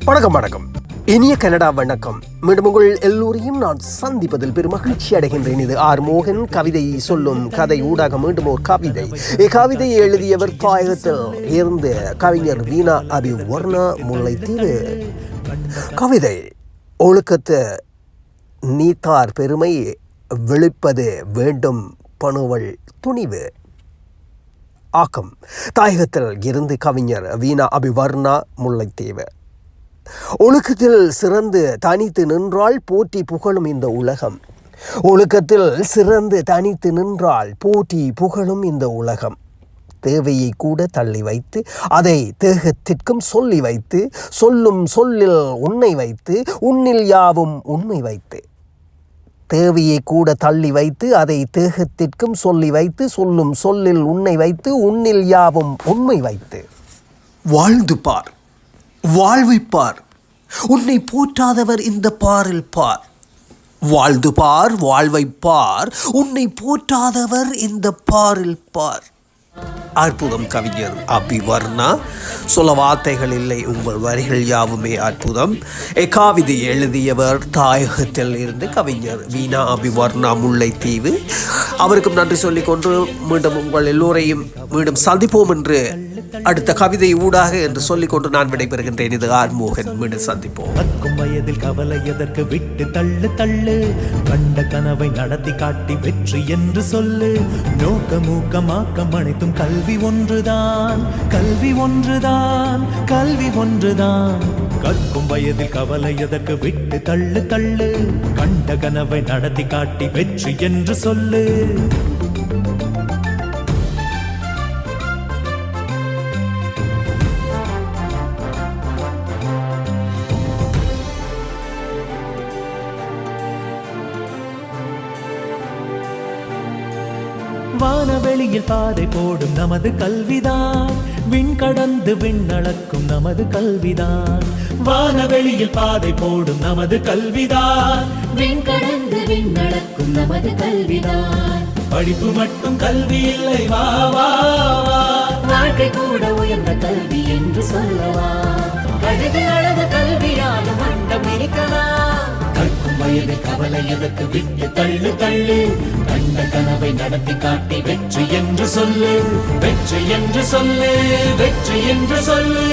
வணக்கம் வணக்கம் இனிய கனடா வணக்கம். மீண்டும் உங்கள் எல்லோரையும் நான் சந்திப்பதில் பெரும் மகிழ்ச்சி அடைகின்றேன். இது ஆர் மோகன் கவிதை சொல்லும் கதை ஊடாக மீண்டும் ஒரு கவிதை. இக்கவிதையை எழுதியவர் தாயகத்தில் இருந்து கவிஞர் வீணா அபிவர்ணா முல்லைத்தீவு. கவிதை: ஒழுக்கத்து நீத்தார் பெருமை விழிப்பது வேண்டும் பணுவல் துணிவு. ஆக்கம்: தாயகத்தில் இருந்து கவிஞர் வீணா அபிவர்ணா முல்லைத்தீவு. ஒழுக்கத்தில் சிறந்து தனித்து நின்றால் போற்றி புகழும் இந்த உலகம். ஒழுக்கத்தில் சிறந்து தனித்து நின்றால் போற்றி புகழும் இந்த உலகம். தேவையை கூட தள்ளி வைத்து அதை தேகத்திற்கும் சொல்லி வைத்து சொல்லும் சொல்லில் உன்னை வைத்து உன்னில் யாவும் உண்மை வைத்து. தேவையை கூட தள்ளி வைத்து அதை தேகத்திற்கும் சொல்லி வைத்து சொல்லும் சொல்லில் உன்னை வைத்து உன்னில் யாவும் உண்மை வைத்து. வாழ்ந்து பார், வாழ்வைப்பார், உன்னை போற்றாதவர் இந்த பாரில் பார். வாழ்ந்து பார், வாழ்வைப்பார், உன்னை போற்றாதவர் இந்த பாரில் பார். அற்புதம் கவிஞர் அபிவர்ணா. சொல்ல வார்த்தைகள் இல்லை, உங்கள் வரிகள் யாவுமே அற்புதம். இக்கவிதை எழுதியவர் தாயகத்தில் இருந்து கவிஞர் வீணா அபிவர்ணா முல்லைத்தீவு. அவருக்கும் நன்றி சொல்லிக்கொண்டு மீண்டும் உங்கள் எல்லோரையும் மீண்டும் சந்திப்போம் என்று அடுத்த கவிதை ஊடாக என்று சொல்லிக்கொண்டு நான் விடைபெறுகின்றேன். இது ஆர் மோகன். மீண்டும் சந்திப்போம். வயதில் கவலை எதற்கு விட்டு தள்ளு தள்ளு, கண்ட கனவை நடத்தி காட்டி வெற்றி என்று சொல்லு. நோக்கமூக்கமாக்கம் அனைத்தும் கல்வி ஒன்றுதான், கல்வி ஒன்றுதான், கல்வி ஒன்றுதான். கற்கும் வயதில் கவலை எதற்கு விட்டு தள்ளு தள்ளு, கண்ட கனவை நடத்தி காட்டி வெற்றி என்று சொல்லு. வானவெளியில் பாதை போடும் நமது கல்விதான், விண் கடந்து விண்ணளக்கும் நமது கல்விதான். வானவெளியில் பாதை போடும் நமது கல்விதான், விண் கடந்து விண்ணளக்கும் நமது கல்விதான். படிப்பு மட்டும் கல்வி இல்லை, வா வா வா. வாழ்க்கை கூட உயர்ந்த கல்வி என்று சொல்லவா. கழுது அளவு கல்வியாலும் மண்டம் இருக்கலாம். கற்கும் வயதில் கவலை எதற்கு விட்டு தள்ளு தள்ளு, கண்ட கனவை நடத்தி காட்டி வெற்றி என்று சொல்லு, வெற்றி என்று சொல்லு, வெற்றி என்று சொல்லு.